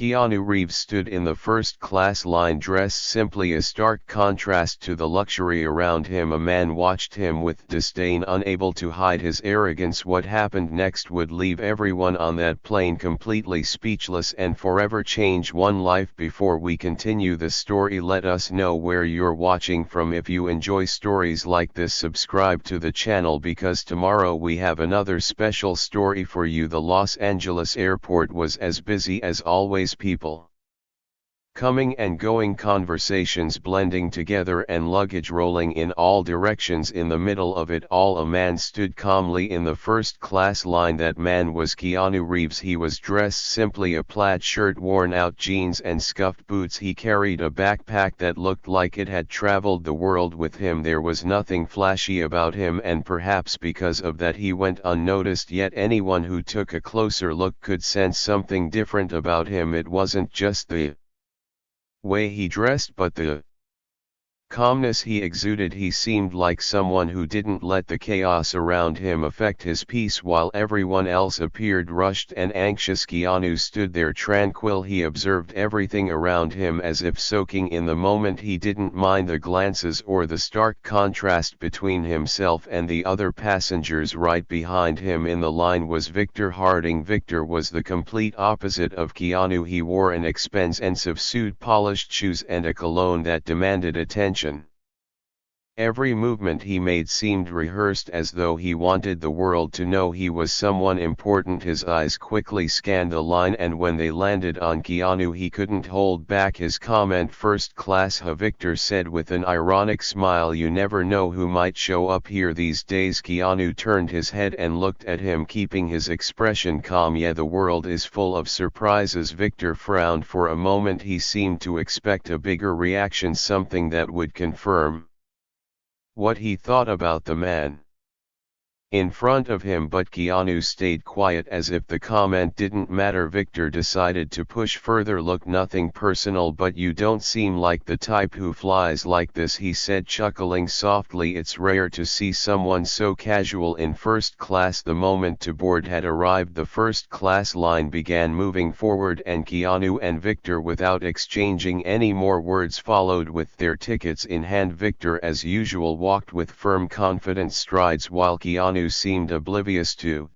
Keanu Reeves stood in the first-class line dressed simply a stark contrast to the luxury around him. A man watched him with disdain, unable to hide his arrogance. What happened next would leave everyone on that plane completely speechless and forever change one life. Before we continue the story, let us know where you're watching from. If you enjoy stories like this, subscribe to the channel because tomorrow we have another special story for you. The Los Angeles airport was as busy as always, people coming and going, conversations blending together, and luggage rolling in all directions. In the middle of it all, a man stood calmly in the first-class line. That man was Keanu Reeves. He was dressed simply, a plaid shirt, worn-out jeans, and scuffed boots. He carried a backpack that looked like it had traveled the world with him. There was nothing flashy about him, and perhaps because of that he went unnoticed, yet anyone who took a closer look could sense something different about him. It wasn't just the way he dressed, but the calmness he exuded. He seemed like someone who didn't let the chaos around him affect his peace while everyone else appeared rushed and anxious. Keanu stood there tranquil. He observed everything around him as if soaking in the moment. He didn't mind the glances or the stark contrast between himself and the other passengers. Right behind him in the line was Victor Harding. Victor was the complete opposite of Keanu. He wore an expensive suit, polished shoes, and a cologne that demanded attention. Every movement he made seemed rehearsed, as though he wanted the world to know he was someone important. His eyes quickly scanned the line, and when they landed on Keanu, he couldn't hold back his comment. "First class, huh?" Victor said with an ironic smile. "You never know who might show up here these days." Keanu turned his head and looked at him, keeping his expression calm. "Yeah, the world is full of surprises." Victor frowned for a moment. He seemed to expect a bigger reaction, something that would confirm what he thought about the man in front of him, but Keanu stayed quiet as if the comment didn't matter. Victor decided to push further. "Look, nothing personal, but you don't seem like the type who flies like this," he said, chuckling softly. "It's rare to see someone so casual in first class." The moment to board had arrived. The first class line began moving forward, and Keanu and Victor, without exchanging any more words, followed with their tickets in hand. Victor, as usual, walked with firm, confident strides, while Keanu seemed oblivious to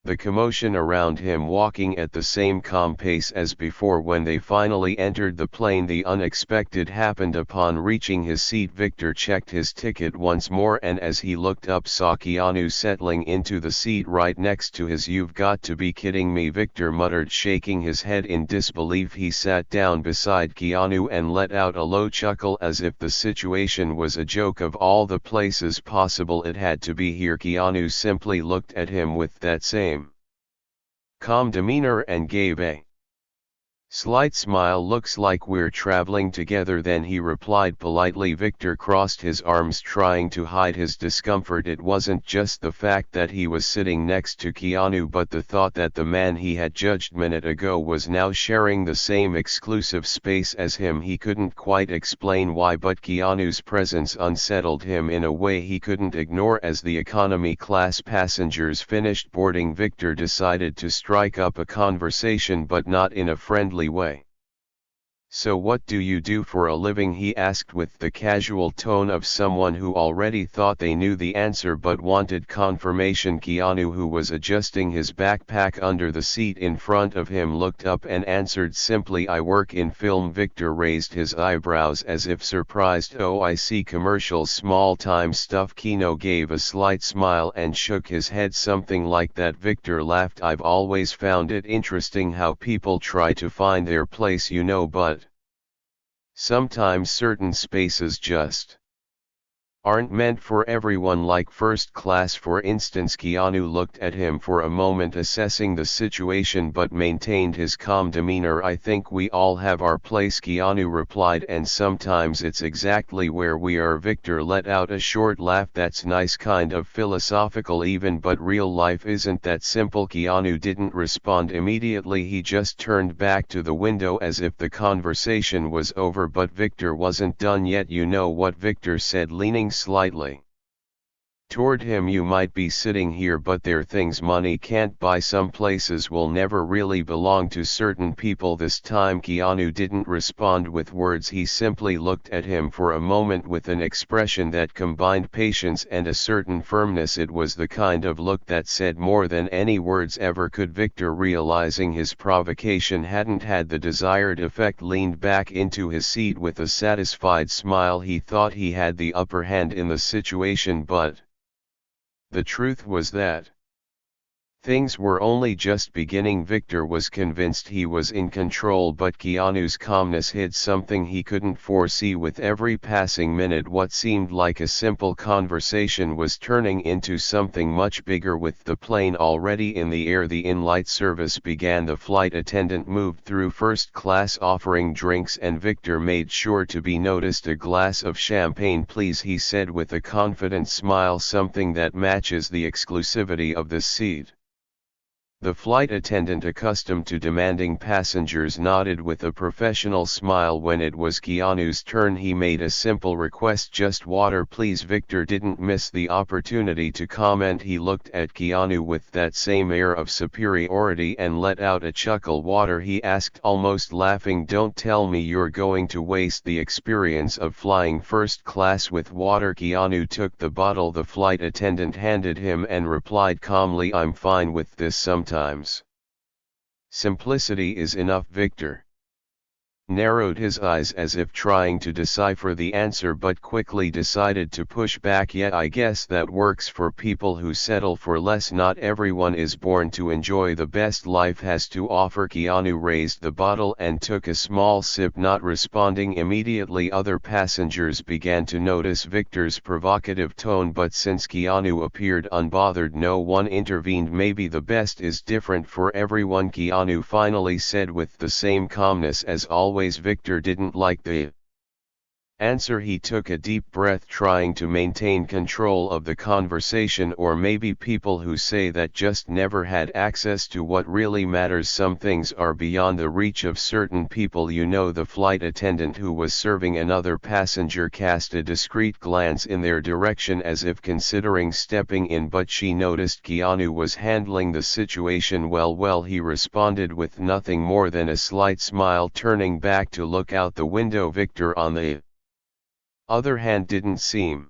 the commotion around him, walking at the same calm pace as before. When they finally entered the plane, the unexpected happened. Upon reaching his seat, Victor checked his ticket once more, and as he looked up, saw Keanu settling into the seat right next to his. "You've got to be kidding me," Victor muttered, shaking his head in disbelief. He sat down beside Keanu and let out a low chuckle, as if the situation was a joke. Of all the places possible, it had to be here. Keanu simply looked at him with that same calm demeanor and gave a slight smile. "Looks like we're traveling together then," he replied politely. Victor crossed his arms, trying to hide his discomfort. It wasn't just the fact that he was sitting next to Keanu, but the thought that the man he had judged minute ago was now sharing the same exclusive space as him. He couldn't quite explain why, but Keanu's presence unsettled him in a way he couldn't ignore. As the economy class passengers finished boarding, Victor decided to strike up a conversation, but not in a friendly way. "So what do you do for a living?" he asked, with the casual tone of someone who already thought they knew the answer but wanted confirmation. Keanu, who was adjusting his backpack under the seat in front of him, looked up and answered simply, "I work in film." Victor raised his eyebrows as if surprised. "Oh, I see, commercials, small-time stuff." Keanu gave a slight smile and shook his head. "Something like that." Victor laughed. "I've always found it interesting how people try to find their place, you know, but sometimes certain spaces just aren't meant for everyone, like first class, for instance." Keanu looked at him for a moment, assessing the situation, but maintained his calm demeanor. "I think we all have our place," Keanu replied, "and sometimes it's exactly where we are." Victor let out a short laugh. "That's nice, kind of philosophical even, but real life isn't that simple." Keanu didn't respond immediately. He just turned back to the window as if the conversation was over, but Victor wasn't done yet. "You know what," Victor said, leaning slightly toward him. You might be sitting here, but they're things money can't buy. Some places will never really belong to certain people. This time Keanu didn't respond with words. He simply looked at him for a moment with an expression that combined patience and a certain firmness. It was the kind of look that said more than any words ever could. Victor, realizing his provocation hadn't had the desired effect, leaned back into his seat with a satisfied smile. He thought he had the upper hand in the situation, but the truth was that things were only just beginning. Victor was convinced he was in control, but Keanu's calmness hid something he couldn't foresee. With every passing minute, what seemed like a simple conversation was turning into something much bigger. With the plane already in the air, the in-flight service began. The flight attendant moved through first class offering drinks, and Victor made sure to be noticed. "A glass of champagne, please," he said with a confident smile, something that matches the exclusivity of this seat. The flight attendant, accustomed to demanding passengers, nodded with a professional smile. When it was Keanu's turn, he made a simple request, "Just water, please." Victor didn't miss the opportunity to comment. He looked at Keanu with that same air of superiority and let out a chuckle. "Water?" he asked, almost laughing. "Don't tell me you're going to waste the experience of flying first class with water." Keanu took the bottle the flight attendant handed him and replied calmly, "I'm fine with this. Sometimes simplicity is enough." Victor narrowed his eyes as if trying to decipher the answer, but quickly decided to push back. "Yeah, I guess that works for people who settle for less. Not everyone is born to enjoy the best life has to offer." Keanu raised the bottle and took a small sip, not responding immediately. Other passengers began to notice Victor's provocative tone, but since Keanu appeared unbothered, no one intervened. "Maybe the best is different for everyone," Keanu finally said with the same calmness as always. Victor didn't like the answer. He took a deep breath, trying to maintain control of the conversation. "Or maybe people who say that just never had access to what really matters. Some things are beyond the reach of certain people, you know." The flight attendant, who was serving another passenger, cast a discreet glance in their direction as if considering stepping in, but she noticed Keanu was handling the situation well. He responded with nothing more than a slight smile, turning back to look out the window. Victor, on the other hand, didn't seem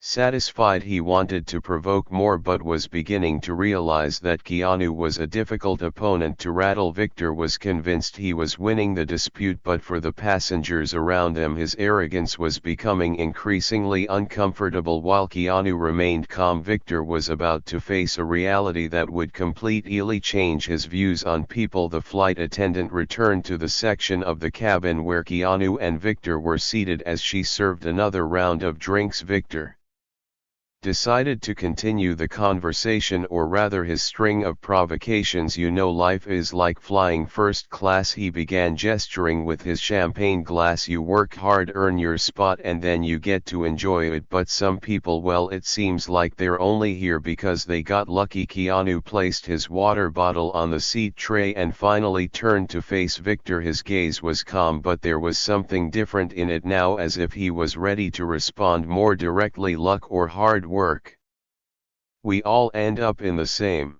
satisfied. He wanted to provoke more, but was beginning to realize that Keanu was a difficult opponent to rattle. Victor was convinced he was winning the dispute, but for the passengers around him his arrogance was becoming increasingly uncomfortable. While Keanu remained calm, Victor was about to face a reality that would completely change his views on people. The flight attendant returned to the section of the cabin where Keanu and Victor were seated as she served another round of drinks. Victor decided to continue the conversation, or rather his string of provocations. "You know, life is like flying first class," he began, gesturing with his champagne glass. "You work hard, earn your spot, and then you get to enjoy it. But some people, well, it seems like they're only here because they got lucky." Keanu placed his water bottle on the seat tray and finally turned to face Victor. His gaze was calm, but there was something different in it now, as if he was ready to respond more directly. "Luck or hard work, we all end up in the same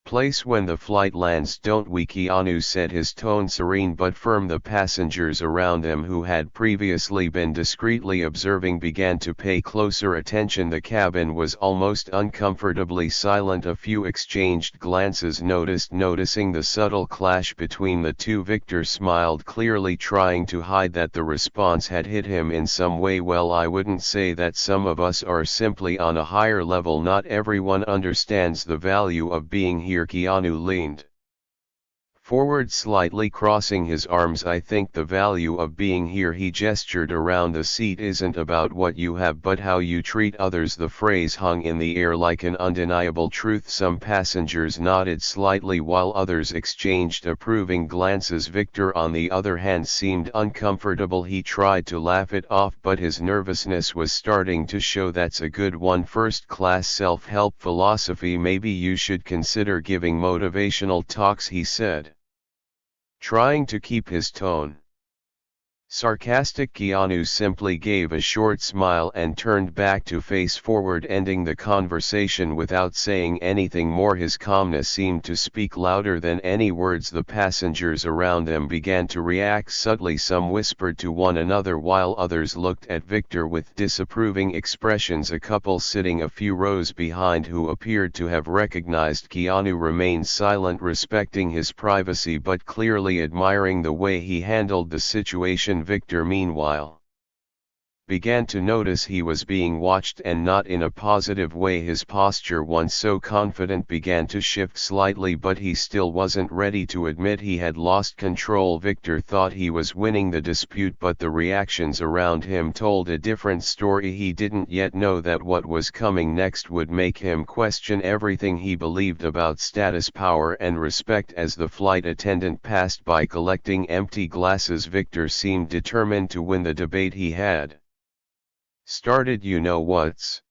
place when the flight lands, don't we?" Keanu said, his tone serene but firm. The passengers around him, who had previously been discreetly observing, began to pay closer attention. The cabin was almost uncomfortably silent. A few exchanged glances, noticing the subtle clash between the two. Victor smiled, clearly trying to hide that the response had hit him in some way. "Well, I wouldn't say that. Some of us are simply on a higher level. Not everyone understands the value of being here." Keanu leaned forward slightly, crossing his arms. "I think the value of being here," he gestured around the seat, "isn't about what you have but how you treat others." The phrase hung in the air like an undeniable truth. Some passengers nodded slightly while others exchanged approving glances. Victor, on the other hand, seemed uncomfortable. He tried to laugh it off, but his nervousness was starting to show. "That's a good one. First class self-help philosophy. Maybe you should consider giving motivational talks," he said, trying to keep his tone Sarcastic Keanu simply gave a short smile and turned back to face forward, ending the conversation without saying anything more. His calmness seemed to speak louder than any words. The passengers around them began to react subtly. Some whispered to one another while others looked at Victor with disapproving expressions. A couple sitting a few rows behind, who appeared to have recognized Keanu, remained silent, respecting his privacy but clearly admiring the way he handled the situation. Victor, meanwhile, began to notice he was being watched, and not in a positive way. His posture, once so confident, began to shift slightly, but he still wasn't ready to admit he had lost control. Victor thought he was winning the dispute, but the reactions around him told a different story. He didn't yet know that what was coming next would make him question everything he believed about status, power, and respect. As the flight attendant passed by collecting empty glasses, Victor seemed determined to win the debate he had started. "You know what's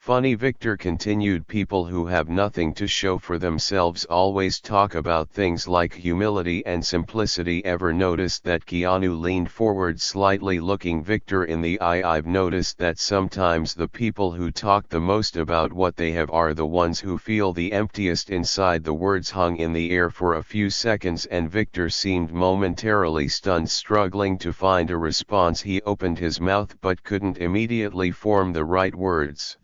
funny," Victor continued, "people who have nothing to show for themselves always talk about things like humility and simplicity. Ever noticed that?" Keanu leaned forward slightly, looking Victor in the eye. "I've noticed that sometimes the people who talk the most about what they have are the ones who feel the emptiest inside." The words hung in the air for a few seconds, and Victor seemed momentarily stunned, struggling to find a response. He opened his mouth but couldn't immediately form the right words.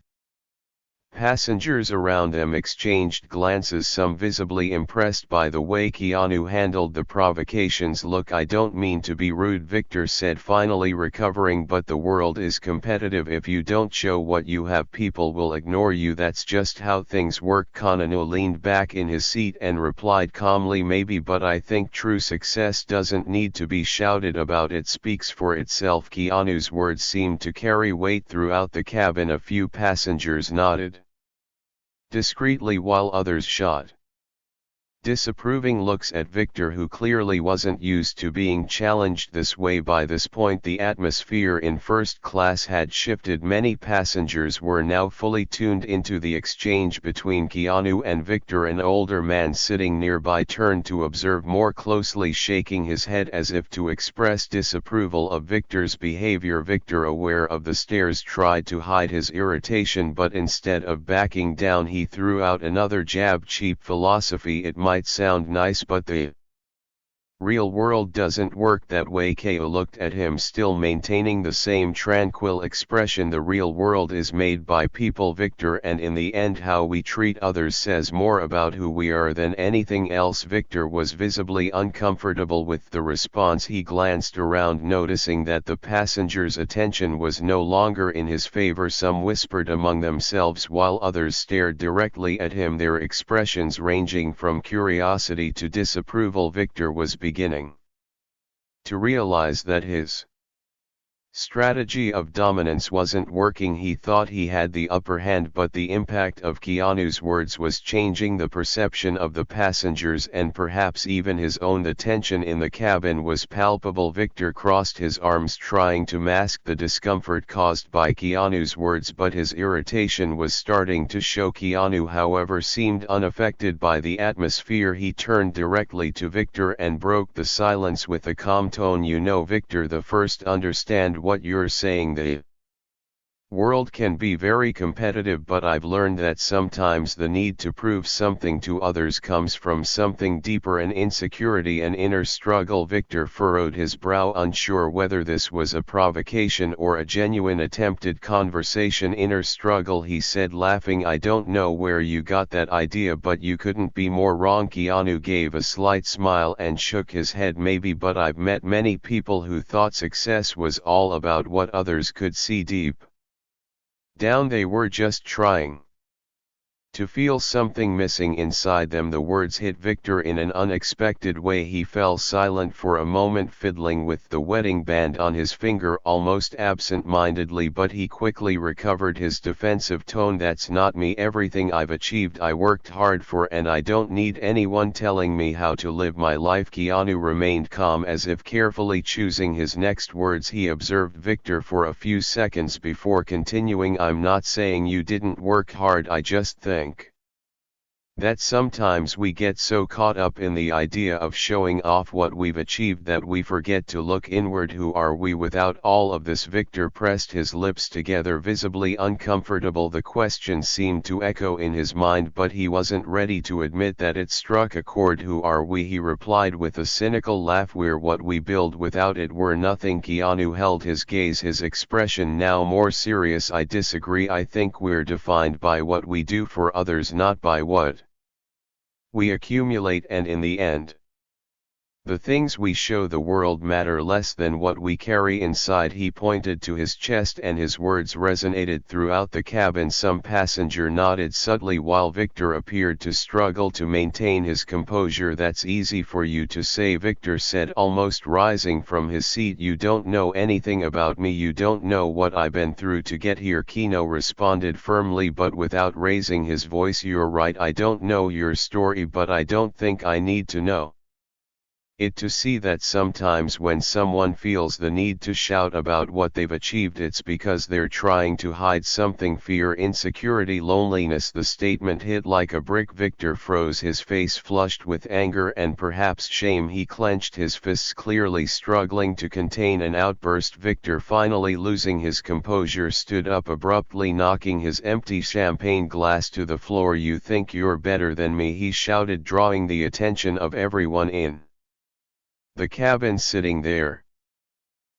Passengers around them exchanged glances, some visibly impressed by the way Keanu handled the provocations. "Look, I don't mean to be rude," Victor said, finally recovering, "but the world is competitive. If you don't show what you have, people will ignore you. That's just how things work." Keanu leaned back in his seat and replied calmly, "Maybe, but I think true success doesn't need to be shouted about. It speaks for itself." Keanu's words seemed to carry weight throughout the cabin. A few passengers nodded discreetly while others shot disapproving looks at Victor, who clearly wasn't used to being challenged this way. By this point, the atmosphere in first class had shifted. Many passengers were now fully tuned into the exchange between Keanu and Victor. An older man sitting nearby turned to observe more closely, shaking his head as if to express disapproval of Victor's behavior. Victor, aware of the stares, tried to hide his irritation, but instead of backing down, he threw out another jab. "Cheap philosophy. It might sound nice, but the real world doesn't work that way." Ko looked at him, still maintaining the same tranquil expression. "The real world is made by people, Victor, and in the end how we treat others says more about who we are than anything else." Victor was visibly uncomfortable with the response. He glanced around, noticing that the passengers' attention was no longer in his favor. Some whispered among themselves while others stared directly at him, their expressions ranging from curiosity to disapproval. Victor was beginning to realize that his strategy of dominance wasn't working. He thought he had the upper hand, but the impact of Keanu's words was changing the perception of the passengers and perhaps even his own. The tension in the cabin was palpable. Victor crossed his arms, trying to mask the discomfort caused by Keanu's words, but his irritation was starting to show. Keanu, however, seemed unaffected by the atmosphere. He turned directly to Victor and broke the silence with a calm tone. "You know, Victor, the first understand what you're saying. The world can be very competitive, but I've learned that sometimes the need to prove something to others comes from something deeper, an insecurity, an inner struggle." Victor furrowed his brow, unsure whether this was a provocation or a genuine attempted conversation. "Inner struggle," he said, laughing. "I don't know where you got that idea, but you couldn't be more wrong." Keanu gave a slight smile and shook his head. "Maybe, but I've met many people who thought success was all about what others could see deep down. They were just trying to feel something missing inside them." The words hit Victor in an unexpected way. He fell silent for a moment, fiddling with the wedding band on his finger almost absent-mindedly, but he quickly recovered his defensive tone. "That's not me. Everything I've achieved I worked hard for, and I don't need anyone telling me how to live my life." Keanu remained calm, as if carefully choosing his next words. He observed Victor for a few seconds before continuing, "I'm not saying you didn't work hard. I just think That sometimes we get so caught up in the idea of showing off what we've achieved that we forget to look inward. Who are we without all of this? Victor pressed his lips together, visibly uncomfortable. The question seemed to echo in his mind, but he wasn't ready to admit that it struck a chord. Who are we? He replied with a cynical laugh. We're what we build. Without it we're nothing. Keanu held his gaze, his expression now more serious. I disagree. I think we're defined by what we do for others, not by what we accumulate, and in the end, the things we show the world matter less than what we carry inside. He pointed to his chest and his words resonated throughout the cabin. Some passenger nodded subtly while Victor appeared to struggle to maintain his composure. That's easy for you to say, Victor said, almost rising from his seat. You don't know anything about me. You don't know what I've been through to get here, Keanu responded firmly but without raising his voice. You're right, I don't know your story, but I don't think I need to know it to see that sometimes when someone feels the need to shout about what they've achieved, it's because they're trying to hide something: fear, insecurity, loneliness. The statement hit like a brick. Victor froze, his face flushed with anger and perhaps shame. He clenched his fists, clearly struggling to contain an outburst. Victor, finally losing his composure, stood up abruptly, knocking his empty champagne glass to the floor. You think you're better than me, he shouted, drawing the attention of everyone in the cabin. Sitting there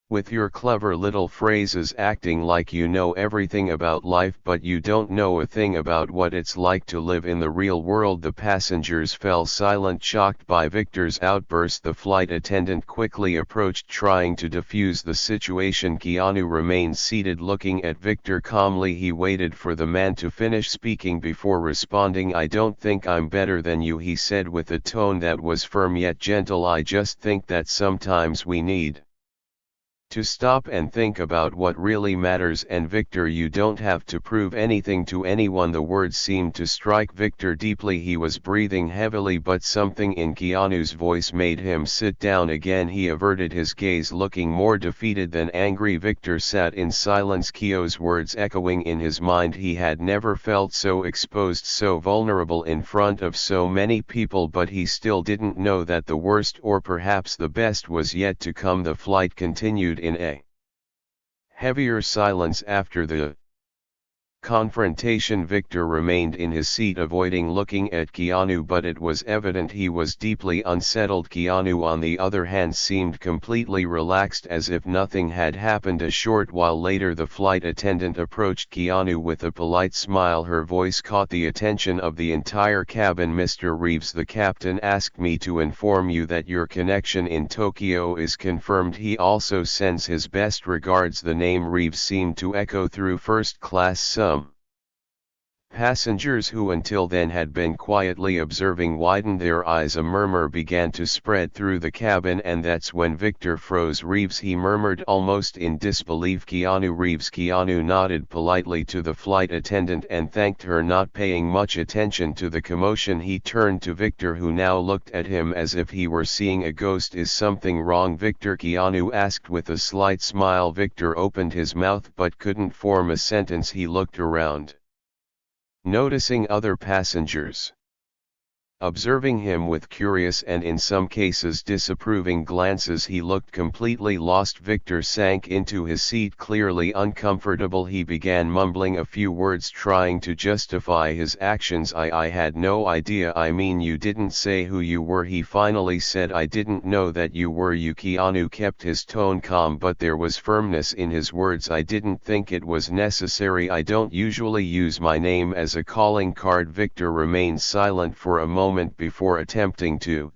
with your clever little phrases, acting like you know everything about life, but you don't know a thing about what it's like to live in the real world. The passengers fell silent, shocked by Victor's outburst. The flight attendant quickly approached, trying to defuse the situation. Keanu remained seated, looking at Victor calmly. He waited for the man to finish speaking before responding. I don't think I'm better than you, he said with a tone that was firm yet gentle. I just think that sometimes we need to stop and think about what really matters. And Victor, you don't have to prove anything to anyone. The words seemed to strike Victor deeply. He was breathing heavily, but something in Keanu's voice made him sit down again. He averted his gaze, looking more defeated than angry. Victor sat in silence, Keanu's words echoing in his mind. He had never felt so exposed, so vulnerable in front of so many people, but he still didn't know that the worst, or perhaps the best, was yet to come. The flight continued in a heavier silence. After the confrontation, Victor remained in his seat, avoiding looking at Keanu, but it was evident he was deeply unsettled. Keanu, on the other hand, seemed completely relaxed, as if nothing had happened. A short while later, the flight attendant approached Keanu with a polite smile. Her voice caught the attention of the entire cabin. Mr. Reeves, the captain asked me to inform you that your connection in Tokyo is confirmed. He also sends his best regards. The name Reeves seemed to echo through first class. Some passengers who until then had been quietly observing widened their eyes. A murmur began to spread through the cabin, and that's when Victor froze. Reeves, he murmured, almost in disbelief. Keanu Reeves. Keanu nodded politely to the flight attendant and thanked her, not paying much attention to the commotion. He turned to Victor, who now looked at him as if he were seeing a ghost. Is something wrong, Victor? Keanu asked with a slight smile. Victor opened his mouth but couldn't form a sentence. He looked around, noticing other passengers observing him with curious and in some cases disapproving glances. He looked completely lost. Victor sank into his seat, clearly uncomfortable. He began mumbling a few words, trying to justify his actions. I had no idea. I mean, you didn't say who you were, he finally said. I didn't know that you were you. Keanu kept his tone calm, but there was firmness in his words. I didn't think it was necessary. I don't usually use my name as a calling card. Victor remained silent for a moment before attempting to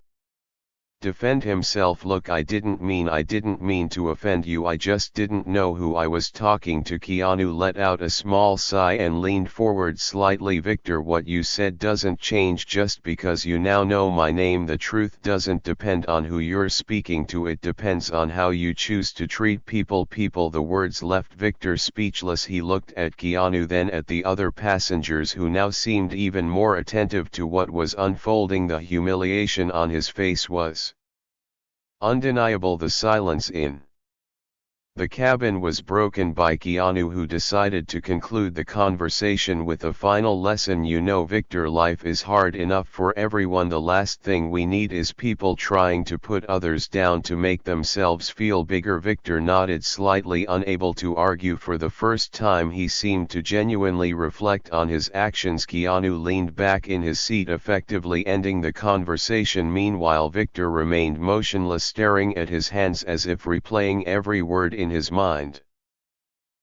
defend himself. Look, I didn't mean to offend you. I just didn't know who I was talking to. Keanu let out a small sigh and leaned forward slightly. Victor, what you said doesn't change just because you now know my name. The truth doesn't depend on who you're speaking to. It depends on how you choose to treat people. The words left Victor speechless. He looked at Keanu, then at the other passengers, who now seemed even more attentive to what was unfolding. The humiliation on his face was undeniable. The silence in The cabin was broken by Keanu, who decided to conclude the conversation with a final lesson. You know, Victor, life is hard enough for everyone. The last thing we need is people trying to put others down to make themselves feel bigger. Victor nodded slightly, unable to argue. For the first time he seemed to genuinely reflect on his actions. Keanu leaned back in his seat, effectively ending the conversation. Meanwhile, Victor remained motionless, staring at his hands as if replaying every word in his mind.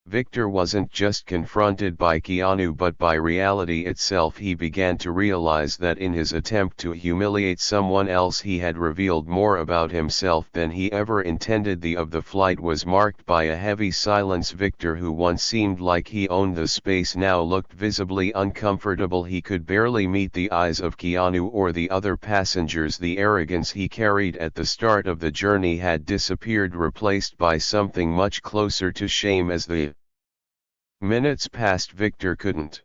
Victor wasn't just confronted by Keanu but by reality itself. He began to realize that in his attempt to humiliate someone else he had revealed more about himself than he ever intended. The flight was marked by a heavy silence. Victor, who once seemed like he owned the space, now looked visibly uncomfortable. He could barely meet the eyes of Keanu or the other passengers. The arrogance he carried at the start of the journey had disappeared, replaced by something much closer to shame. As the minutes passed, Victor couldn't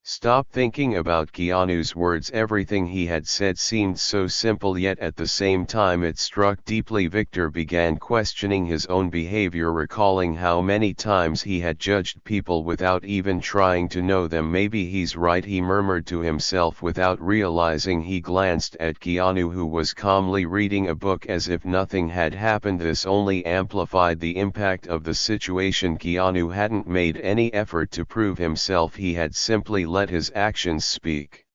stop thinking about Keanu's words. Everything he had said seemed so simple, yet at the same time it struck deeply. Victor began questioning his own behavior, recalling how many times he had judged people without even trying to know them. Maybe he's right, he murmured to himself without realizing. He glanced at Keanu, who was calmly reading a book as if nothing had happened. This only amplified the impact of the situation. Keanu hadn't made any effort to prove himself, he had simply let his actions speak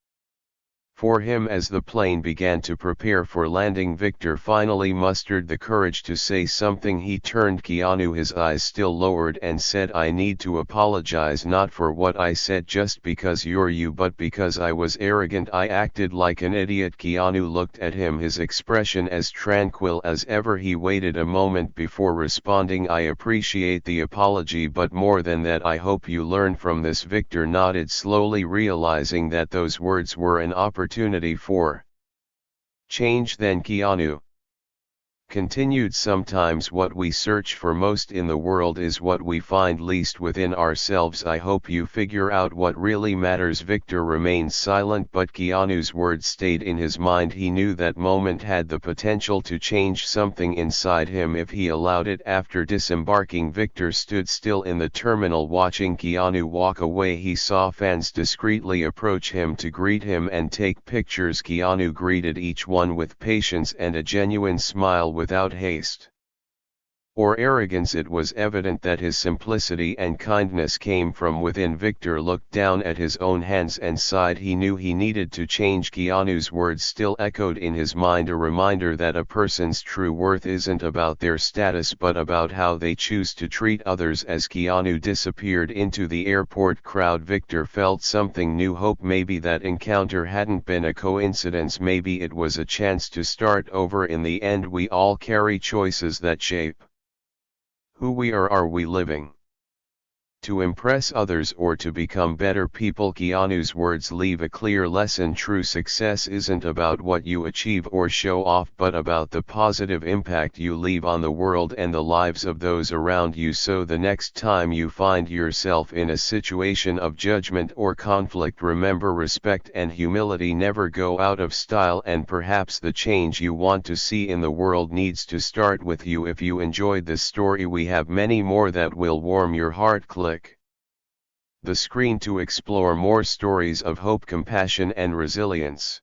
for him. As the plane began to prepare for landing, Victor finally mustered the courage to say something. He turned Keanu, his eyes still lowered, and said, "I need to apologize, not for what I said just because you're you, but because I was arrogant. I acted like an idiot." Keanu looked at him, his expression as tranquil as ever. He waited a moment before responding, "I appreciate the apology, but more than that, I hope you learn from this." Victor nodded slowly, realizing that those words were an opportunity for change. Then Keanu continued, "Sometimes what we search for most in the world is what we find least within ourselves. I hope you figure out what really matters." Victor remained silent, but Keanu's words stayed in his mind. He knew that moment had the potential to change something inside him if he allowed it. After disembarking, Victor stood still in the terminal watching Keanu walk away. He saw fans discreetly approach him to greet him and take pictures. Keanu greeted each one with patience and a genuine smile, without haste or arrogance. It was evident that his simplicity and kindness came from within. Victor looked down at his own hands and sighed. He knew he needed to change. Keanu's words still echoed in his mind, a reminder that a person's true worth isn't about their status but about how they choose to treat others. As Keanu disappeared into the airport crowd, Victor felt something new, hope. Maybe that encounter hadn't been a coincidence, maybe it was a chance to start over. In the end, we all carry choices that shape who we are. Are we living to impress others or to become better people? Keanu's words leave a clear lesson. True success isn't about what you achieve or show off, but about the positive impact you leave on the world and the lives of those around you. So the next time you find yourself in a situation of judgment or conflict, remember, respect and humility never go out of style, and perhaps the change you want to see in the world needs to start with you. If you enjoyed this story, we have many more that will warm your heart. Click the screen to explore more stories of hope, compassion and resilience.